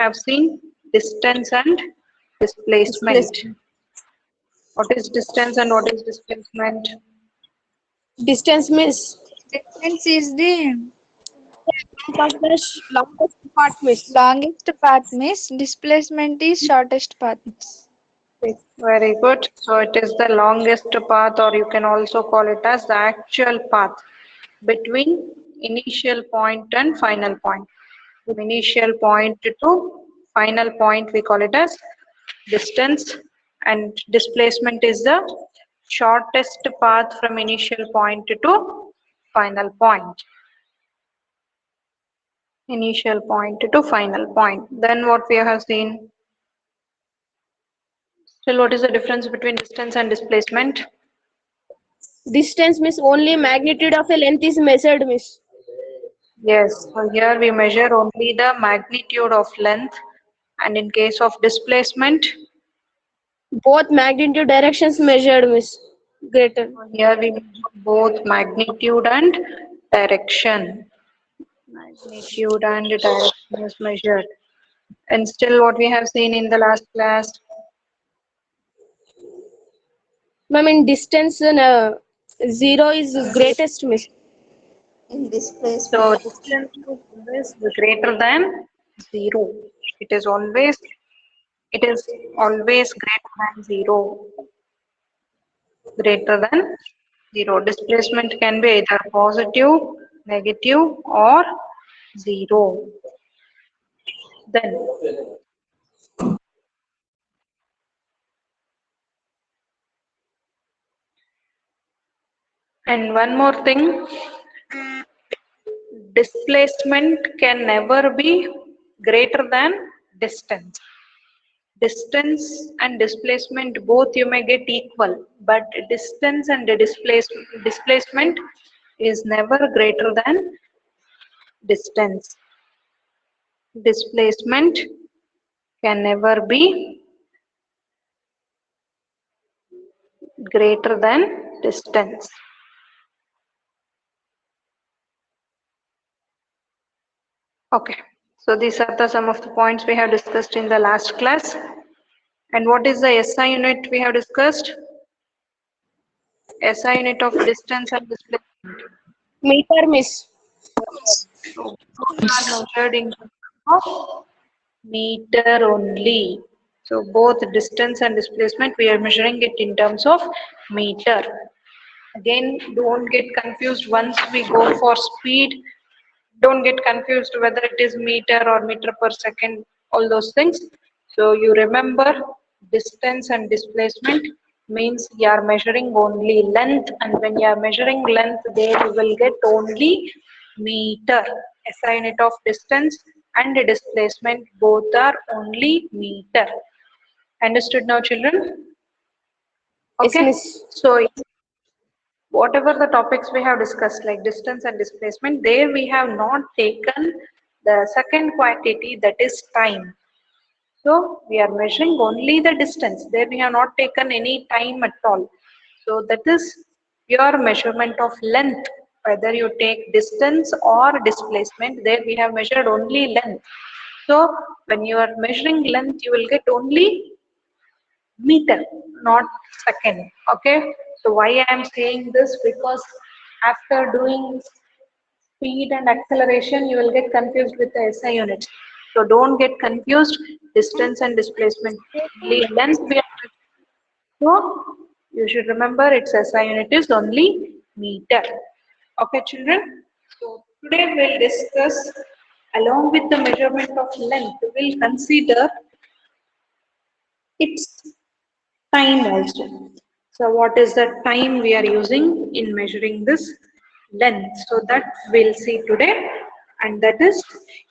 have seen distance and displacement. Displacement. What is distance and what is displacement? Distance means Distance is the longest part means. longest path, miss. Displacement is shortest path. Very good. So it is the longest path, or you can also call it as the actual path between initial point and final point. From initial point to final point, we call it as distance, and displacement is the shortest path from initial point to final point. Initial point to final point. Then what we have seen? Still, what is the difference between distance and displacement? Distance means only magnitude of a length is measured means. Yes, so here we measure only the magnitude of length, and in case of displacement, Both magnitude directions measured means greater. here we measure both magnitude and direction. Magnitude and direction is measured. And still what we have seen in the last class, I mean distance zero is greatest means. In so displacement. distance is always greater than 0. It is always it is always greater than 0. Greater than 0. Displacement can be either positive, negative, or 0. Then and one more thing, displacement can never be greater than distance. Distance and displacement both you may get equal, but distance and the displacement is never greater than distance. Displacement can never be greater than distance. Okay, so these are the some of the points we have discussed in the last class. And what is the SI unit we have discussed? SI unit of distance and displacement. Meter means. So both are measured in terms of meter only. So both distance and displacement we are measuring it in terms of meter. Again, don't get confused once we go for speed. Don't get confused whether it is meter or meter per second, all those things. So you remember distance and displacement means you are measuring only length, and when you are measuring length, there you will get only meter. SI unit of distance and displacement both are only meter. Understood now, children? Yes, Okay. miss. So whatever the topics we have discussed, like distance and displacement, there we have not taken the second quantity, that is time. So we are measuring only the distance. There we have not taken any time at all. So that is pure measurement of length. Whether you take distance or displacement, there we have measured only length. So when you are measuring length, you will get only meter, not second. Okay. So why I am saying this? Because after doing speed and acceleration, you will get confused with the SI units. So don't get confused. Distance and displacement. Only length we are. So you should remember its SI unit is only meter. Okay, children. So today we'll discuss, along with the measurement of length, we'll consider its time also. So what is the time we are using in measuring this length? So that we'll see today, and that is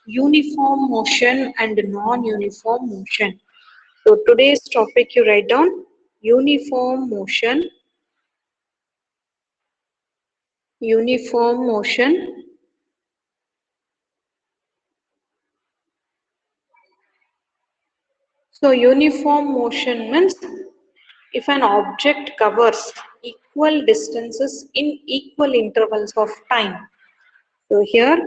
uniform motion and non-uniform motion. So today's topic you write down uniform motion, uniform motion. So uniform motion means if an object covers equal distances in equal intervals of time. So here,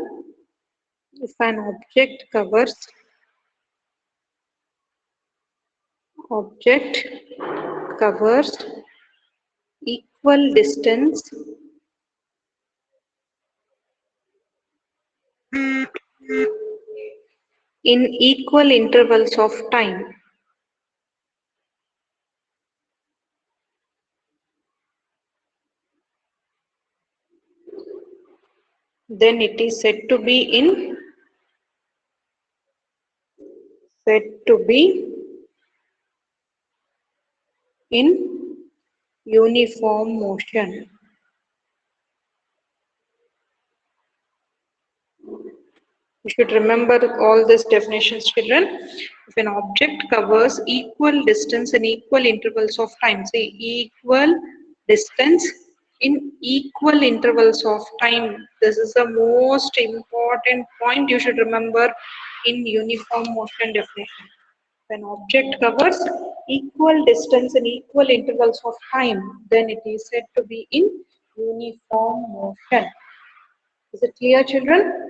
if an object covers object covers equal distance in equal intervals of time, then it is said to be in uniform motion. You should remember all these definitions, children. If an object covers equal distance in equal intervals of time, say equal distance in equal intervals of time. This is the most important point you should remember in uniform motion definition. If an object covers equal distance in equal intervals of time, then it is said to be in uniform motion. Is it clear, children?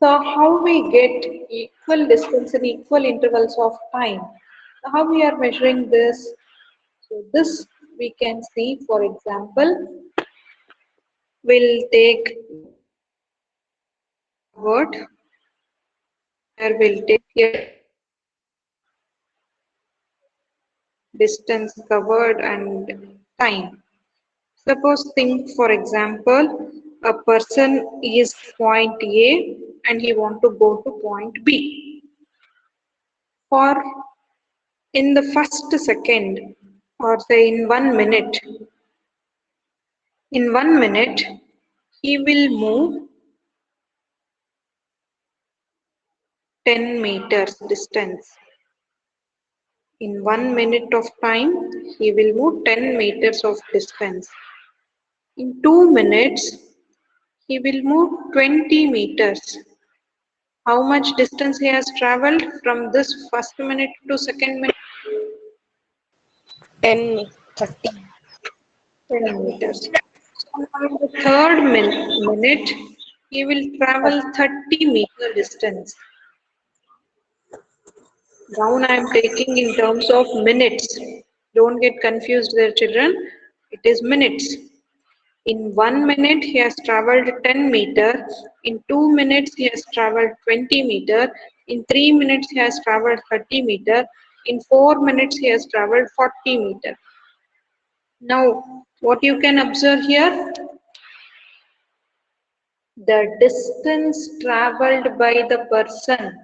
So how we get equal distance in equal intervals of time? How we are measuring this? So this we can see, for example, we'll take word where we'll take here distance covered and time. Suppose think, for example, a person is point A and he want to go to point B. For in the first second, or say in 1 minute, in 1 minute, he will move 10 meters distance. In 1 minute of time, he will move 10 meters of distance. In 2 minutes, he will move 20 meters. How much distance he has traveled from this first minute to second minute? 30. 10 meters. So in the third minute, he will travel 30-meter distance. Down I am taking in terms of minutes. Don't get confused there, children. It is minutes. In 1 minute, he has traveled 10 meter. In 2 minutes, he has traveled 20 meter. In 3 minutes, he has traveled 30 meter. In 4 minutes, he has traveled 40 meter. Now, what you can observe here? The distance traveled by the person.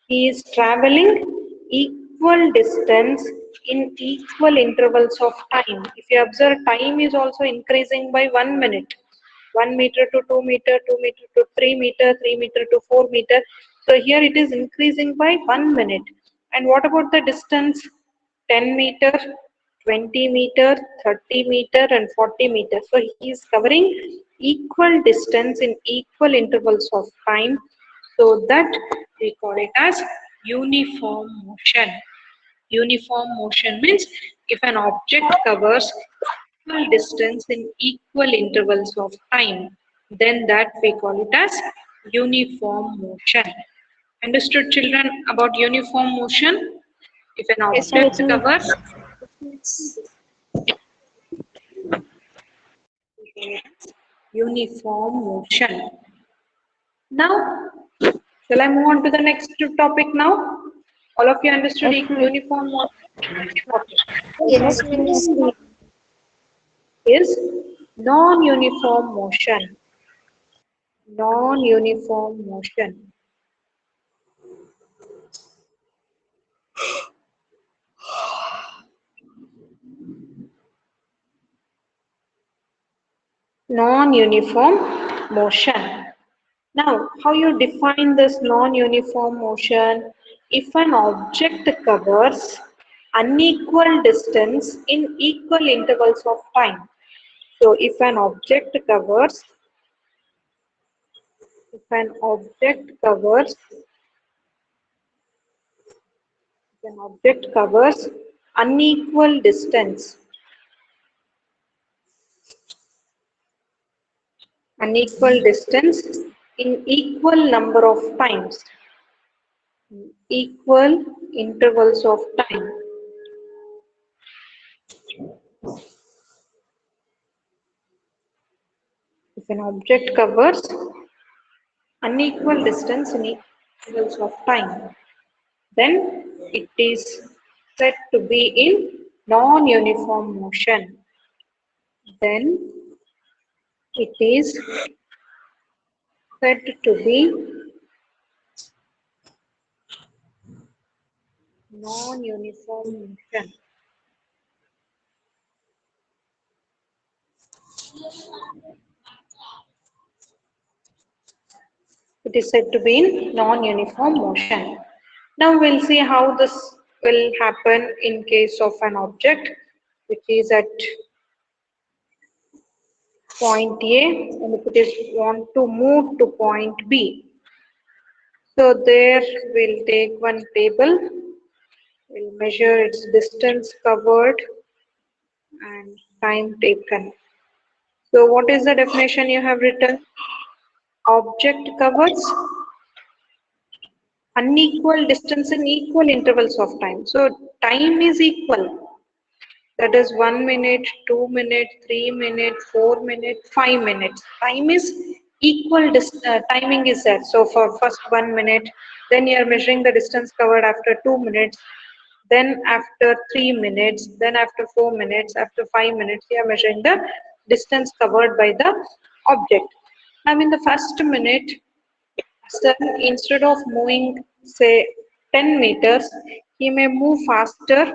He is traveling equal distance in equal intervals of time. If you observe, time is also increasing by 1 minute. 1 meter to 2 meter, 2 meter to 3 meter, 3 meter to 4 meter. So here it is increasing by 1 minute. And what about the distance? 10 meter, 20 meter, 30 meter and 40 meter. So he is covering equal distance in equal intervals of time. So that we call it as uniform motion. Uniform motion means if an object covers equal distance in equal intervals of time, then that we call it as uniform motion. Understood, children, about uniform motion? If an Yes, object miss. covers uniform motion. Now, shall I move on to the next topic now? All of you understood Yes, miss. uniform motion? Okay. Yes, Next we miss. see is non-uniform motion. Non-uniform motion. Non-uniform motion. Now, how you define this non-uniform motion? If an object covers unequal distance in equal intervals of time. So, if an object covers unequal distance in equal number of times, equal intervals of time. If an object covers unequal distance in intervals of time, then it is said to be in non-uniform motion. Then it is said to be non-uniform motion. It is said to be in non-uniform motion. Now we'll see how this will happen in case of an object which is at point A and if it is want to move to point B. So there we'll take one table, we'll measure its distance covered and time taken. So what is the definition you have written? Object covers unequal distance in equal intervals of time. So time is equal. That is 1 minute, 2 minutes, 3 minutes, 4 minutes, 5 minutes. Time is equal, timing is there. So for first 1 minute, then you are measuring the distance covered after 2 minutes, then after 3 minutes, then after 4 minutes, after 5 minutes, you are measuring the distance covered by the object. Now in the first minute, so instead of moving, say, 10 meters, he may move faster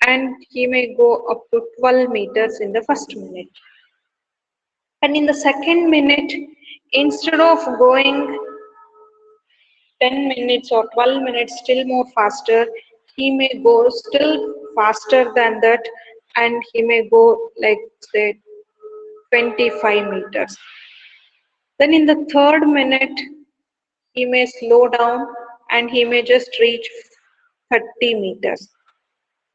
and he may go up to 12 meters in the first minute. And in the second minute, instead of going 10 minutes or 12 minutes still more faster, he may go still faster than that and he may go like, say, 25 meters. Then in the third minute, he may slow down and he may just reach 30 meters.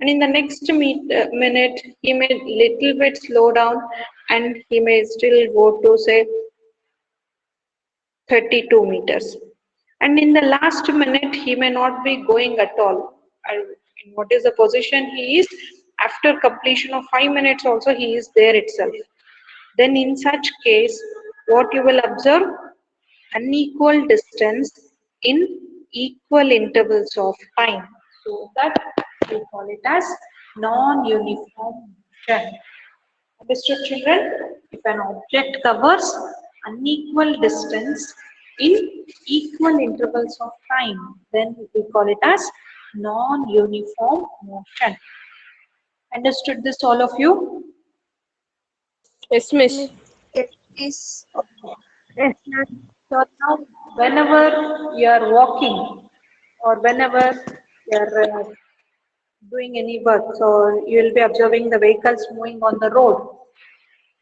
And in the next minute, he may little bit slow down and he may still go to say 32 meters. And in the last minute, he may not be going at all. And in what is the position he is? After completion of 5 minutes also, he is there itself. Then in such case, what you will observe? Unequal distance in equal intervals of time. So that we call it as non-uniform motion. Understood, children? If an object covers unequal distance in equal intervals of time, then we call it as non-uniform motion. Understood this, all of you? Yes, miss. Is Yes. So now, whenever you are walking or whenever you are doing any work, so you will be observing the vehicles moving on the road,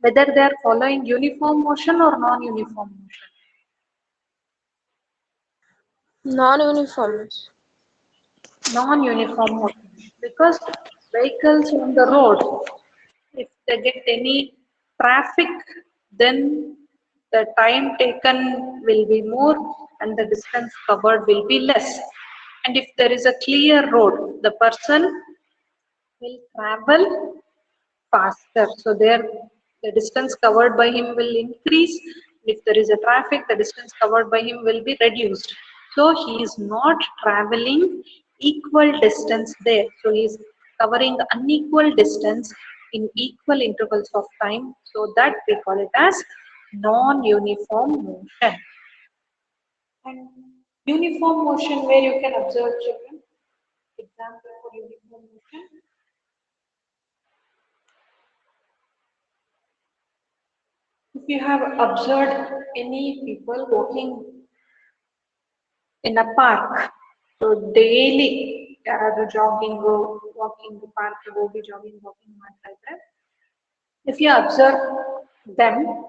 whether they are following uniform motion or non-uniform motion. Non-uniform. Non-uniform motion, because vehicles on the road, if they get any traffic, then the time taken will be more and the distance covered will be less. And if there is a clear road, the person will travel faster. So there, the distance covered by him will increase. If there is a traffic, the distance covered by him will be reduced. So he is not traveling equal distance there. So he is covering unequal distance in equal intervals of time. So that we call it as non-uniform motion. And uniform motion where you can observe, children. Example for uniform motion. If you have observed any people walking in a park, so daily jogging, go walking the park, go be jogging, walking, like that. If you observe them,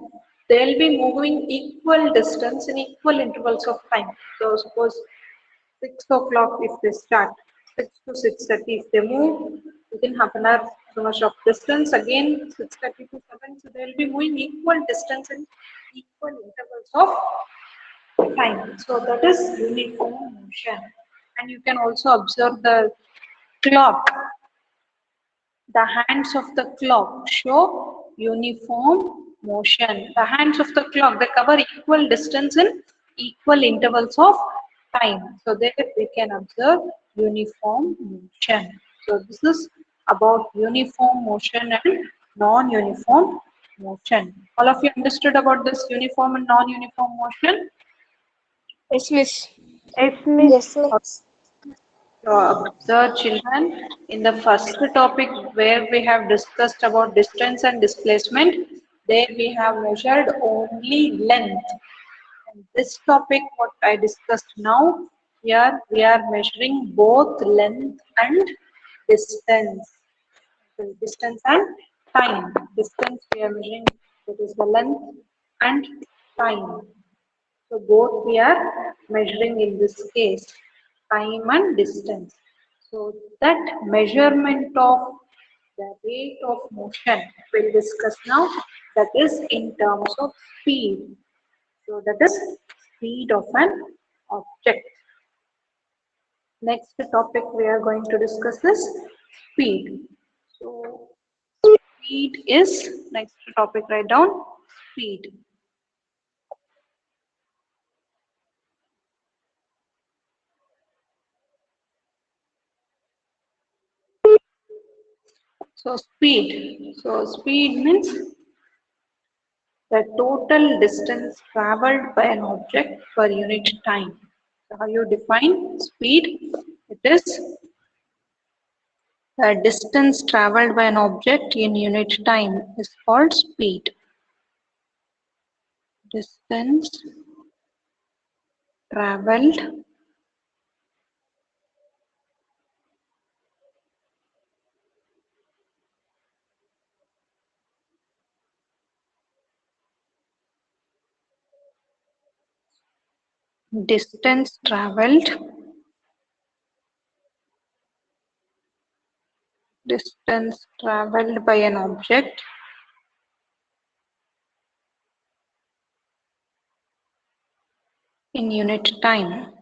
they'll be moving equal distance in equal intervals of time. So suppose 6 o'clock if they start, 6 to 6:30 if they move within half an hour so much of distance, again 6:30 to 7, so they'll be moving equal distance in equal intervals of time. So that is uniform motion. And you can also observe the clock. The hands of the clock show uniform motion. The hands of the clock, they cover equal distance in equal intervals of time. So there we can observe uniform motion. So this is about uniform motion and non-uniform motion. All of you understood about this uniform and non-uniform motion? Yes, miss. Yes, miss. Yes, miss. So observe children in the first topic where we have discussed about distance and displacement, there we have measured only length. And this topic what I discussed now, here we are measuring both length and distance. So distance and time. Distance we are measuring, that is the length and time. So both we are measuring in this case, time and distance. So that measurement of the rate of motion we'll discuss now, that is in terms of speed. So that is speed of an object. Next topic we are going to discuss is speed. So speed is, next topic, write down speed. So speed means the total distance traveled by an object per unit time. So how you define speed? It is the distance traveled by an object in unit time is called speed. Distance traveled distance traveled distance traveled by an object in unit time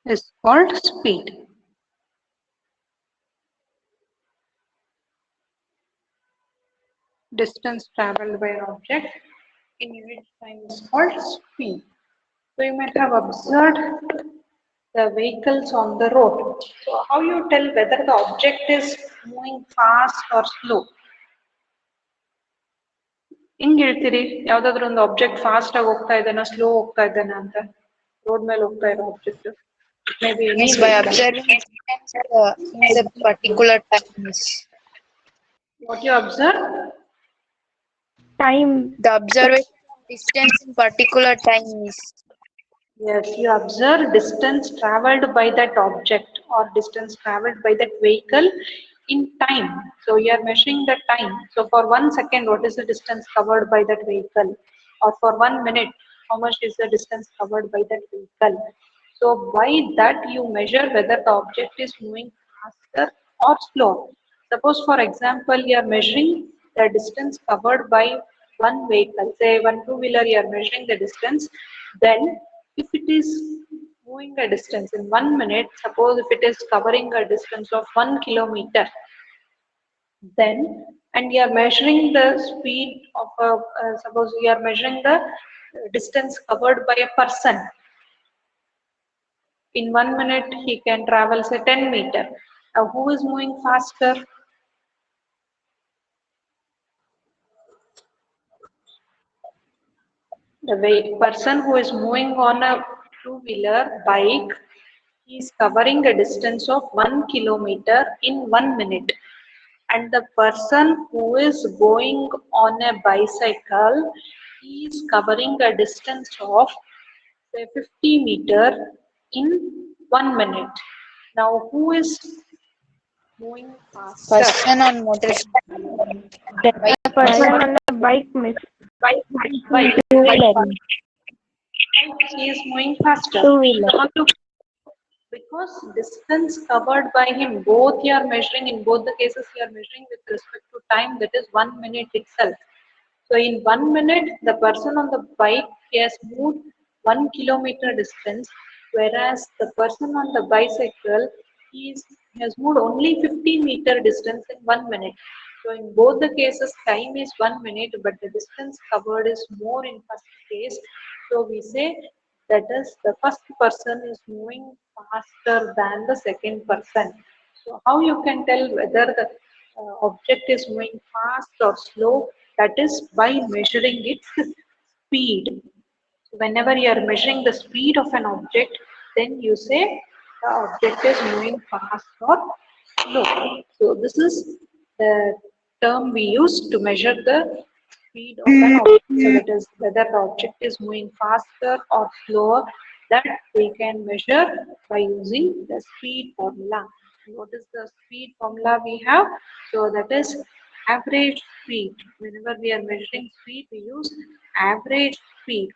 is called speed. Distance traveled by an object in unit time is called speed. So you might have observed the vehicles on the road. So how you tell whether the object is moving fast or slow? ಹೆಂಗ್ ಹೇಳ್ತೀರಿ ಯಾವ್ದಾದ್ರು ಒಂದು object fast ಆಗಿ ಹೋಗ್ತಾ ಇದ್ದಾನ slow ಹೋಗ್ತಾ ಇದ್ದಾನ ಅಂತ ರೋಡ್ ಮೇಲೆ ಹೋಗ್ತಾ ಇರೋ object may be any Means by observing distance in the particular times. what you observe Time. The observation of distance in particular time is yes you observe distance traveled by that object or distance traveled by that vehicle in time. So you are measuring the time. So for 1 second what is the distance covered by that vehicle, or for 1 minute how much is the distance covered by that vehicle. So by that you measure whether the object is moving faster or slow. Suppose for example you are measuring the distance covered by one vehicle, say one two-wheeler, you are measuring the distance. Then if it is moving a distance in 1 minute, suppose if it is covering a distance of 1 kilometer, then and you are measuring the speed of a suppose you are measuring the distance covered by a person. In 1 minute he can travel say 10 meter. Now who is moving faster? The person who is moving on a two-wheeler bike, he is covering a distance of 1 kilometer in 1 minute. And the person who is going on a bicycle, he is covering a distance of say 50 meter in 1 minute. Now who is moving faster? person on motorcycle. The Bike. person on the bike, miss. Bike. Two-wheeler. He is moving faster. Two-wheeler. So how to, because distance covered by him, both you are measuring, in both the cases you are measuring with respect to time, that is 1 minute itself. So in 1 minute, the person on the bike, he has moved 1 kilometer distance, whereas the person on the bicycle, he is has moved only 50-meter distance in 1 minute. So in both the cases, time is 1 minute, but the distance covered is more in first case. So we say that is the first person is moving faster than the second person. So how you can tell whether the object is moving fast or slow? That is by measuring its speed. Whenever you are measuring the speed of an object, then you say the object is moving fast or slow. So this is the term we use to measure the speed of an object. So that is whether the object is moving faster or slower, that we can measure by using the speed formula. What is the speed formula we have? So that is average speed. Whenever we are measuring speed, we use average speed.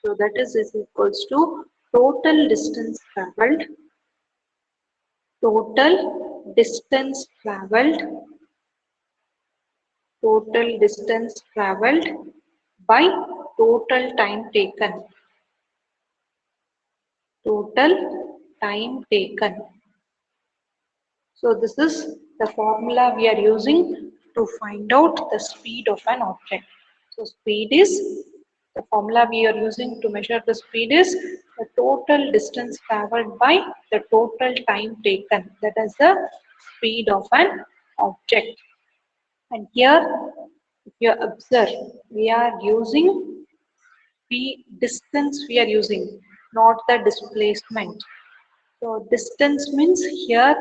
So that is equals to total distance traveled, total distance traveled, total distance traveled by total time taken, total time taken. So this is the formula we are using to find out the speed of an object. So speed is, the formula we are using to measure the speed is the total distance traveled by the total time taken. That is the speed of an object. And here, if you observe, we are using distance we are using, not the displacement. So distance means here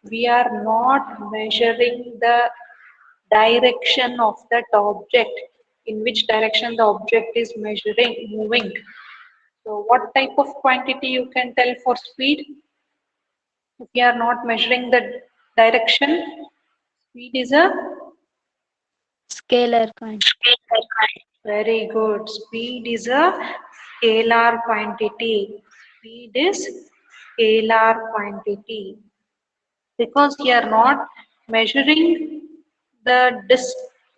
we are not measuring the direction of that object, in which direction the object is moving. So what type of quantity you can tell for speed? If you are not measuring the direction, speed is a Scalar quantity. very good. Speed is a scalar quantity. Speed is scalar quantity, because we are not measuring the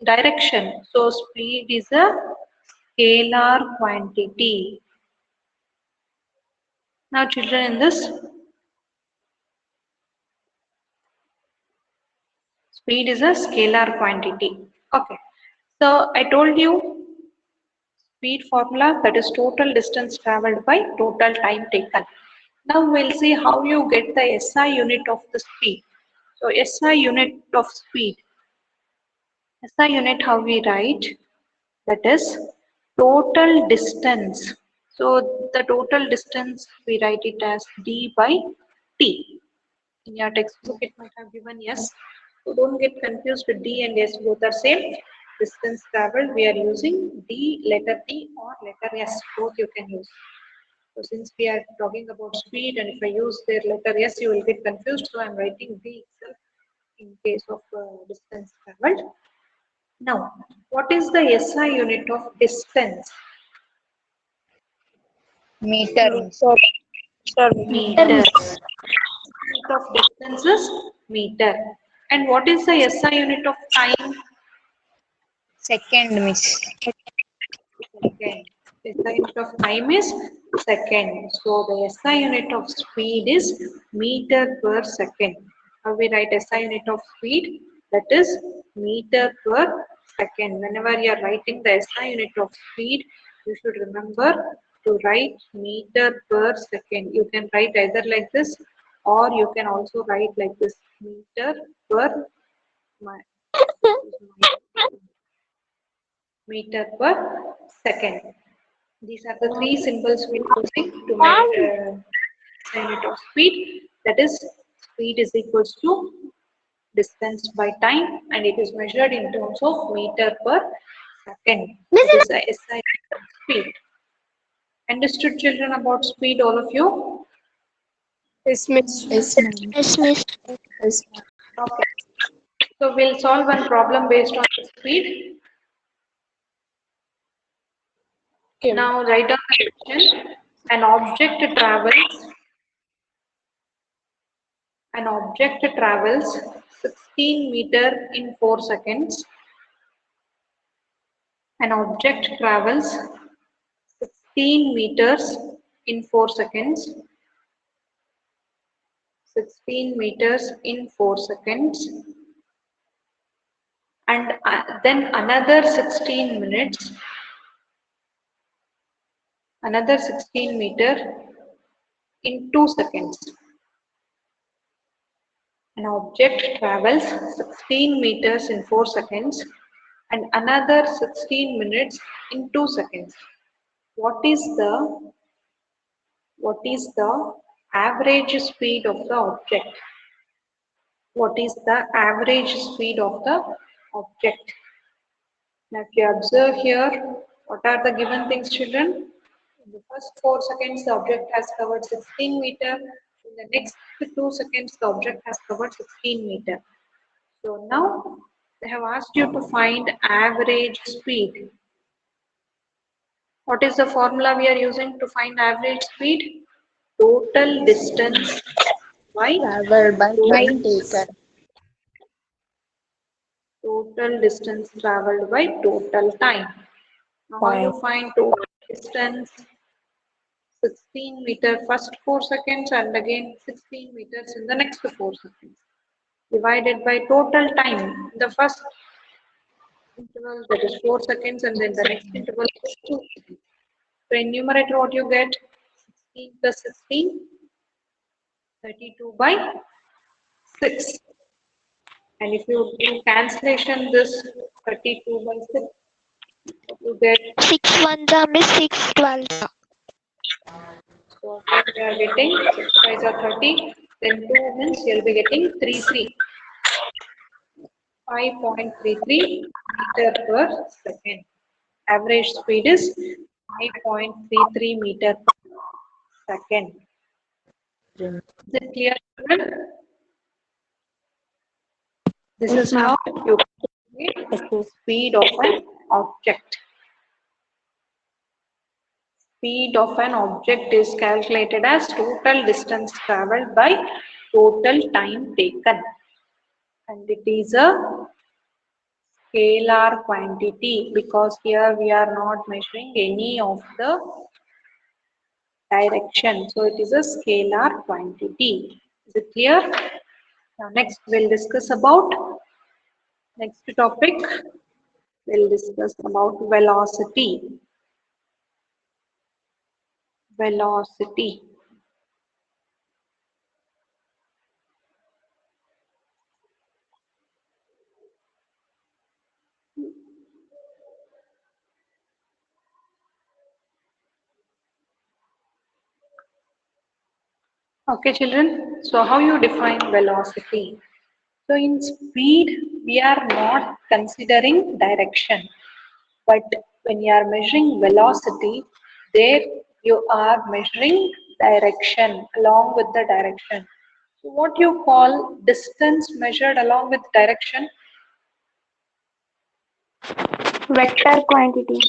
direction. So speed is a scalar quantity. Now children, in this, speed is a scalar quantity. Okay. So I told you speed formula, that is total distance traveled by total time taken. Now we'll see how you get the SI unit of the speed. So SI unit of speed. SI unit, how we write? That is total distance. So the total distance, we write it as d by t. In your textbook it might have given s. So don't get confused with d and s, both are same. Distance traveled, we are using d, letter t or letter s, both you can use. So since we are talking about speed, and if I use their letter s, you will get confused. So I am writing d itself in case of distance traveled. Now, what is the SI unit of distance? Meter. Meter. Unit of distance is meter. And what is the SI unit of time? Second, miss. Second. SI unit of time is second. So the SI unit of speed is meter per second. How we write SI unit of speed? That is meter per second. Whenever you are writing the SI unit of speed, you should remember to write meter per second. You can write either like this, or you can also write like this, meter per meter per second. These are the three symbols we are using to measure unit of speed. That is, speed is equals to distance by time, and it is measured in terms of meter per second. It is a SI unit of speed. Understood, children, about speed, all of you? Yes, miss. Yes, ma'am. Yes, miss. Okay. So we'll solve one problem based on speed. Okay. Now write down the question. An object travels 16 meter in 4 seconds. An object travels 16 meters in 4 seconds. 16 meters in 4 seconds, and then another 16 minutes, another 16 meter in 2 seconds. An object travels 16 meters in 4 seconds and another 16 minutes in 2 seconds. What is the average speed of the object? What is the average speed of the object? Now if you observe here, what are the given things, children? In the first 4 seconds, the object has covered 16 meter. In the next 2 seconds, the object has covered 16 meter. So now they have asked you to find average speed. What is the formula we are using to find average speed? Total distance by Traveled by time taken. total distance traveled by total time. Now how you find total distance? 16 meter first 4 seconds and again 16 meters in the next 4 seconds. Divided by total time. The first interval, that is 4 seconds, and then the next interval is 2 seconds. So in numerator what you get? 16 plus 16, 32 by 6. And if you do cancellation this 32 by 6, what you get? 6 ones are miss 6 12s. So here we are getting 6 5s are 30, then 2 means you'll be getting 5.33 meter per second. Average speed is 5.33 meter per second. Is it clear, children? This is how you calculate the speed of an object. Speed of an object is calculated as total distance traveled by total time taken. And it is a scalar quantity because here we are not measuring any of the direction. So it is a scalar quantity. Is it clear? Now next we'll discuss about next topic. We'll discuss about velocity. Velocity. Okay, children. So how you define velocity? So in speed, we are not considering direction. But when you are measuring velocity, there you are measuring direction along with the direction. So what you call distance measured along with direction? Vector quantity.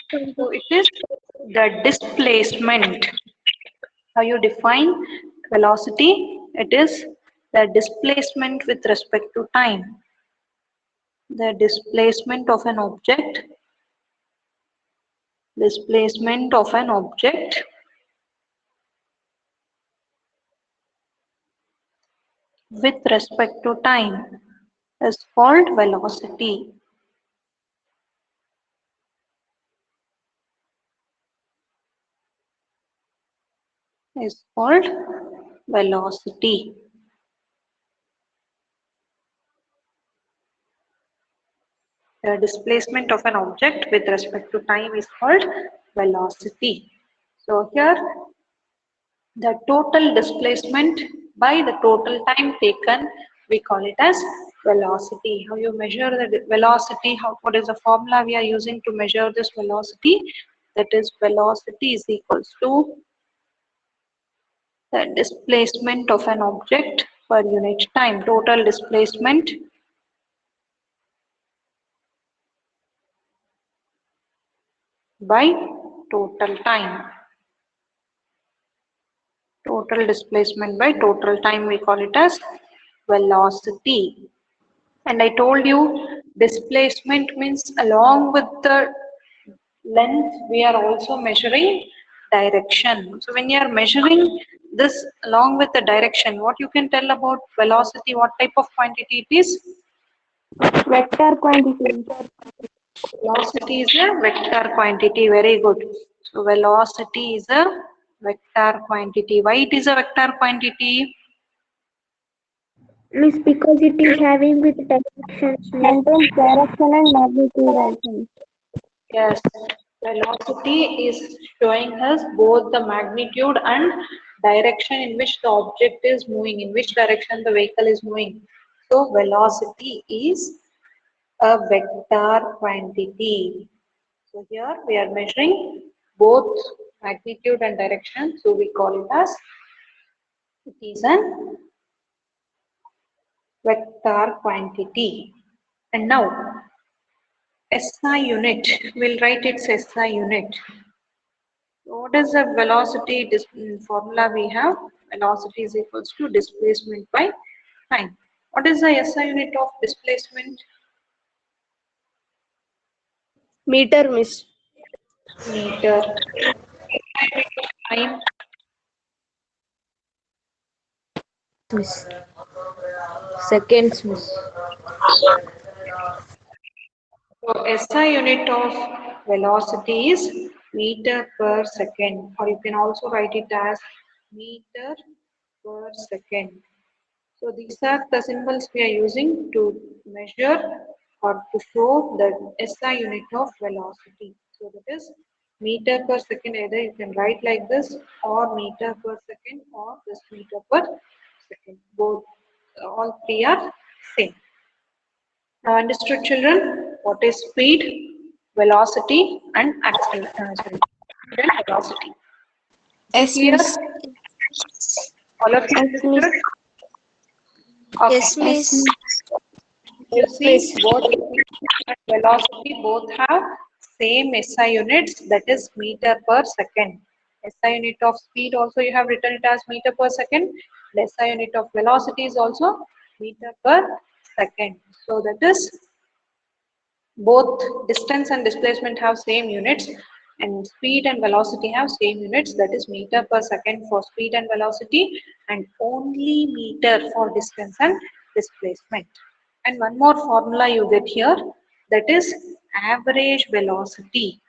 So it is the displacement. How you define velocity? It is the displacement with respect to time. The displacement of an object. Displacement of an object with respect to time is called velocity. Is called velocity. The displacement of an object with respect to time is called velocity. So here the total displacement by the total time taken, we call it as velocity. How you measure the velocity? What is the formula we are using to measure this velocity? That is, velocity is equals to the displacement of an object per unit time. Total displacement by total time. Total displacement by total time, we call it as velocity. And I told you displacement means along with the length we are also measuring direction. So when you are measuring this along with the direction, what you can tell about velocity, what type of quantity it is? Vector quantity. Velocity is a vector quantity. Very good. So velocity is a vector quantity. Why it is a vector quantity? Miss, because it is having with directions, contains direction and magnitude also. Yes, velocity is showing us both the magnitude and direction in which the object is moving, in which direction the vehicle is moving. So velocity is a vector quantity. So here we are measuring both magnitude and direction. So we call it as it is an vector quantity. And now SI unit, we'll write its SI unit. So what is the velocity formula we have? Velocity is equals to displacement by time. What is the SI unit of displacement? Meter, Miss. Meter. Time. Miss. Seconds, Miss. So SI unit of velocity is meter per second, or you can also write it as meter per second. So these are the symbols we are using to measure or to show the SI unit of velocity. So that is meter per second. Either you can write like this or meter per second or this meter per second. Both, all three are same. Now understood children, what is speed, velocity and acceleration, and velocity. Is it Yes, clear? miss. All of you Yes, Miss. understood? Okay. Yes, miss. You see, both speed and velocity both have same SI units, that is meter per second. SI unit of speed also you have written it as meter per second. The SI unit of velocity is also meter per second. So that is both distance and displacement have same units, and speed and velocity have same units, that is meter per second for speed and velocity and only meter for distance and displacement. And one more formula you get here, that is average velocity.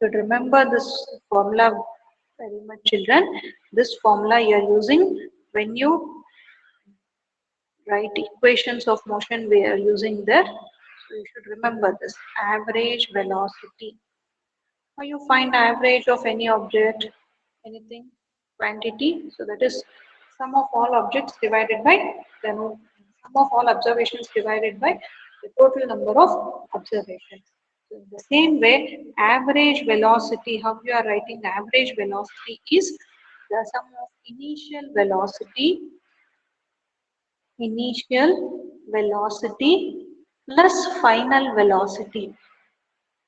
You should remember this formula very much children. This formula you are using when you write equations of motion, we are using there. So you should remember this average velocity. How you find average of any object, anything, quantity. So that is sum of all objects divided by the sum of all observations divided by the total number of observations. So in the same way, average velocity, how you are writing average velocity is the sum of initial velocity plus final velocity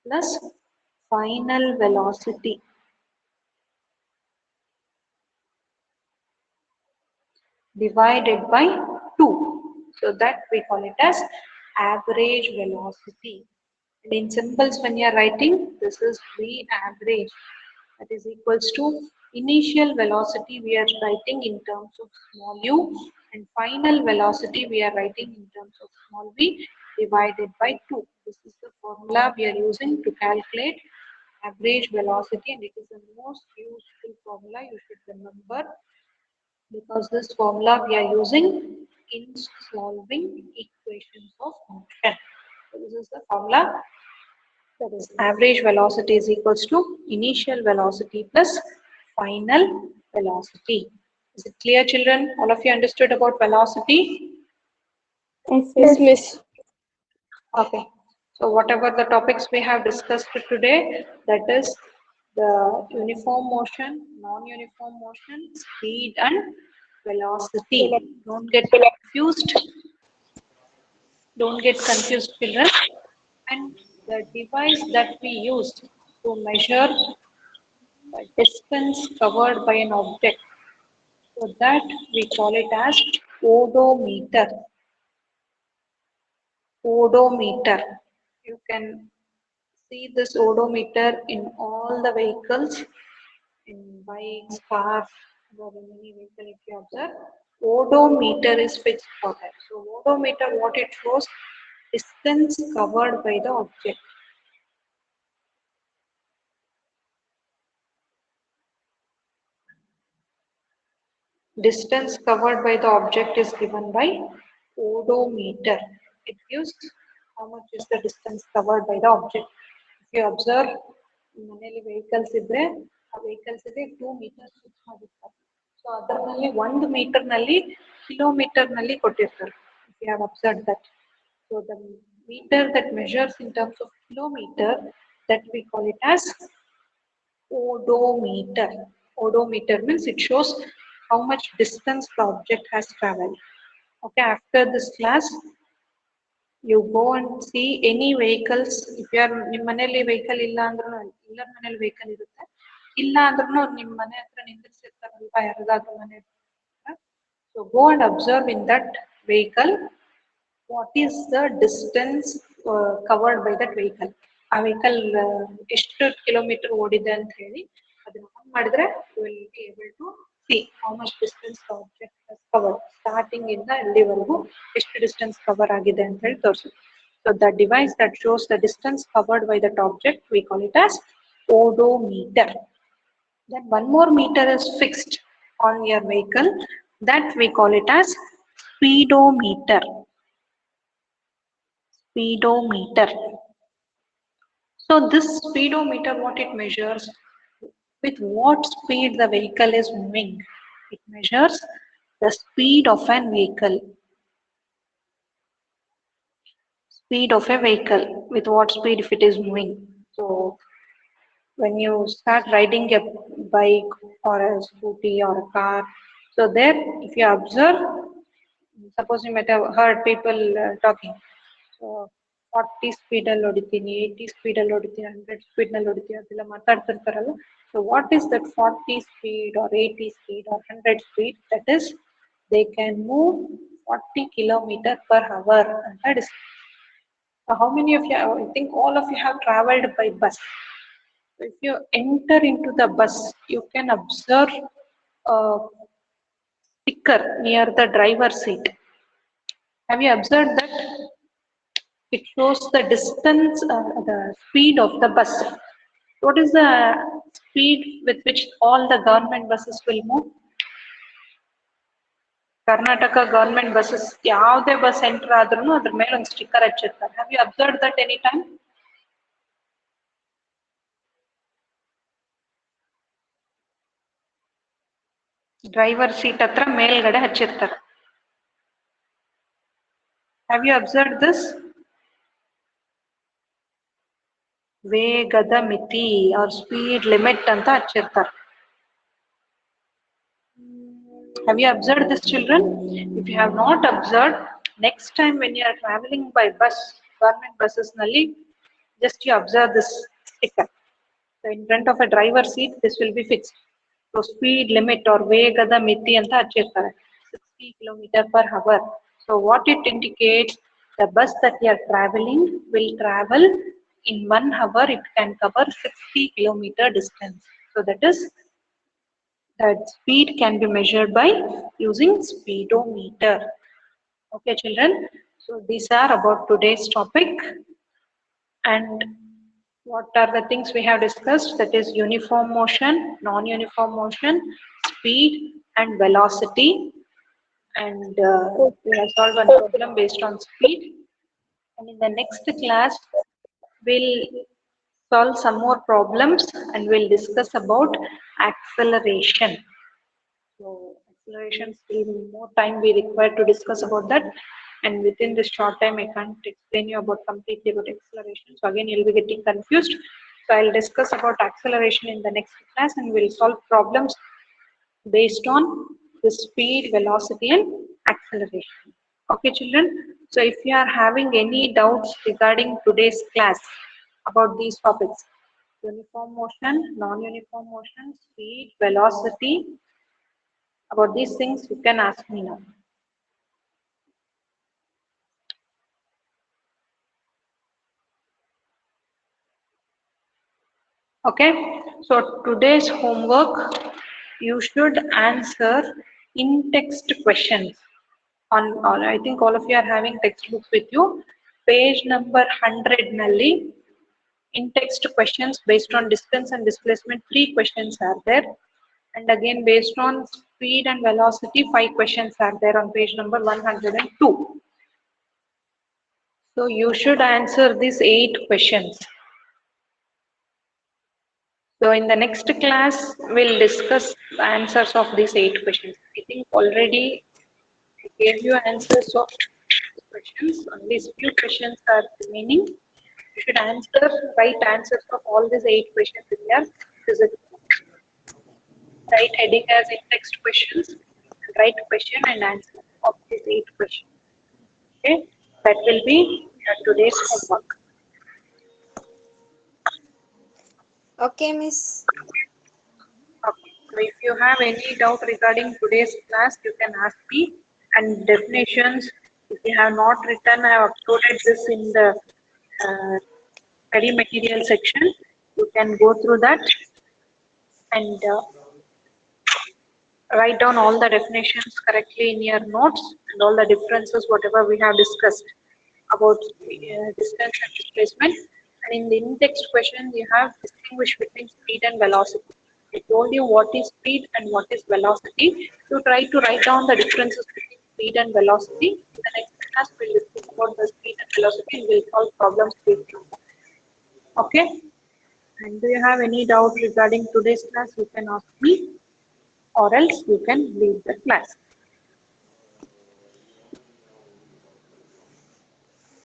plus final velocity divided by 2. So that we call it as average velocity. And in symbols when you are writing, this is V average. That is equals to initial velocity we are writing in terms of small u, and final velocity we are writing in terms of small v divided by 2. This is the formula we are using to calculate average velocity, and it is the most useful formula you should remember, because this formula we are using in solving equations of motion. So this is the formula, that is average velocity is equals to initial velocity plus final velocity. Is it clear children? All of you understood about velocity? Yes, Yes, Miss. Miss. Okay. So whatever the topics we have discussed today, that is the uniform motion, non-uniform motion, speed and velocity. Don't get confused. Don't get confused, children. And the device that we use to measure the distance covered by an object, so that we call it as odometer. Odometer. You can see this odometer in all the vehicles. in bikes, cars, or in any vehicle, if you observe, odometer is fixed for that. So odometer, what it shows, distance covered by the object. Distance covered by the object is given by odometer. It gives how much is the distance covered by the object. If you observe, ಮನೆಯಲ್ಲಿ vehicles ಇದ್ರೆ ಆ vehicles ಗೆ 2 meters fix ಮಾಡಿರ್ತಾರೆ. So ಅದರಲ್ಲಿ 1 meter ನಲ್ಲಿ kilometer ನಲ್ಲಿ ಕೊಟ್ಟಿರ್ತಾರೆ. If you have observed that. So the meter that measures in terms of kilometer, that we call it as odometer. Odometer means it shows how much distance the object has traveled. Okay, after this class, you go and see any vehicles. If you are ನಿಮ್ಮ ಮನೆಯಲ್ಲಿ vehicle ಇಲ್ಲ ಅಂದ್ರೂ ಎಲ್ಲರ ಮನೆಯಲ್ಲಿ vehicle ಇರುತ್ತೆ. ಇಲ್ಲ ಅಂದ್ರೂ ನಿಮ್ಮ ಮನೆ ಹತ್ರ ನಿಂದಿರ್ಸಿರ್ತಾರಲ್ವಾ ಯಾರದಾದ್ರೂ ಮನೆ ಹತ್ರ. So go and observe in that vehicle what is the distance covered by that vehicle. ಆ ವೆಹಿಕಲ್ ಎಷ್ಟು ಕಿಲೋಮೀಟರ್ ಓಡಿದೆ ಅಂತ ಹೇಳಿ ಅದನ್ನ ಆನ್ ಮಾಡಿದ್ರೆ you will be able to see how much distance the object has covered. Starting ಇಂದ ಎಲ್ಲಿವರೆಗೂ ಎಷ್ಟು ಡಿಸ್ಟೆನ್ಸ್ ಕವರ್ ಆಗಿದೆ ಅಂತ ಹೇಳಿ ತೋರಿಸುತ್ತೆ. So the device that shows the distance covered by that object, we call it as odometer. Then one more meter is fixed on your vehicle, that we call it as speedometer. Speedometer. So this speedometer, what it measures, with what speed the vehicle is moving. It measures the speed of an vehicle. Speed of a vehicle, with what speed if it is moving. So when you start riding a bike or a scooty or a car, so there if you observe, suppose you might have heard people talking. So 40 speed ಅಲ್ಲಿ ಹೊಡಿತೀನಿ, 80 speed ಅಲ್ಲಿ ಹೊಡಿತೀನಿ, 100 speed ನಲ್ಲಿ ಹೊಡಿತೀನಿ ಅದೆಲ್ಲ ಮಾತಾಡ್ತಿರ್ತಾರಲ್ಲ. So what is that 40 speed or 80 speed or 100 speed? That is, they can move 40 kilometer per hour ಅಂತ discuss. So how many of you, I think all of you have traveled by bus. So if you enter into the bus, you can observe a sticker near the driver's seat. Have you observed that? It shows the distance, the speed of the bus. What is the speed with which all the government buses will move? Karnataka government buses, ಯಾವುದೇ bus enter ಆದ್ರೂ ಅದ್ರ ಮೇಲೆ ಒಂದು sticker ಹಚ್ಚಿರ್ತಾರೆ. Have you observed that any time? Driver seat ಹತ್ರ ಮೇಲ್ಗಡೆ ಹಚ್ಚಿರ್ತಾರೆ. Have you observed this? ವೇಗದ ಮಿತಿ or speed limit ಅಂತ ಹಚ್ಚಿರ್ತಾರೆ. Have you observed this, children? If you have not observed, next time when you are traveling by bus, government buses nalli, just you observe this sticker. So in front of a driver seat, this will be fixed. So speed limit or ವೇಗದ ಮಿತಿ ಅಂತ ಹಚ್ಚಿರ್ತಾರೆ. 60 km per hour. So what it indicates, the bus that you are traveling will travel in 1 hour, it can cover 60 km distance. So that is, that speed can be measured by using speedometer. Okay, children. So these are about today's topic. And what are the things we have discussed? That is uniform motion, non-uniform motion, speed and velocity. And we have solved one problem based on speed. And in the next class, we'll solve some more problems and we'll discuss about acceleration. So acceleration, still more time we require to discuss about that, and within this short time I can't explain you about completely about acceleration. So again you'll be getting confused. So I'll discuss about acceleration in the next class and we'll solve problems based on the speed, velocity and acceleration. Okay, children. So if you are having any doubts regarding today's class about these topics, uniform motion, non-uniform motion, speed, velocity, about these things, you can ask me now. Okay, so today's homework, you should answer in text questions. On I think all of you are having textbooks with you. Page number 100 nalli in text questions based on distance and displacement, 3 questions are there. And again, based on speed and velocity, 5 questions are there on page number 102. So you should answer these 8 questions. So in the next class, we'll discuss the answers of these 8 questions. I think already I gave you answers of these questions. Only few questions are remaining. You should answer right answers of all these 8 questions in your physics. Write heading as in text questions, and write question and answer of these 8 questions. Okay, that will be today's homework. Okay, Miss. Okay. So if you have any doubt regarding today's class, you can ask me. And definitions, if you have not written, I have uploaded this in the study material section. You can go through that and write down all the definitions correctly in your notes and all the differences, whatever we have discussed about distance and displacement. And in the in-text question, you have distinguished between speed and velocity. I told you what is speed and what is velocity. You try to write down the differences between speed and velocity. In the next class, we'll discuss about the speed and velocity and we'll solve problems with you. Okay? And do you have any doubt regarding today's class? You can ask me or else you can leave the class.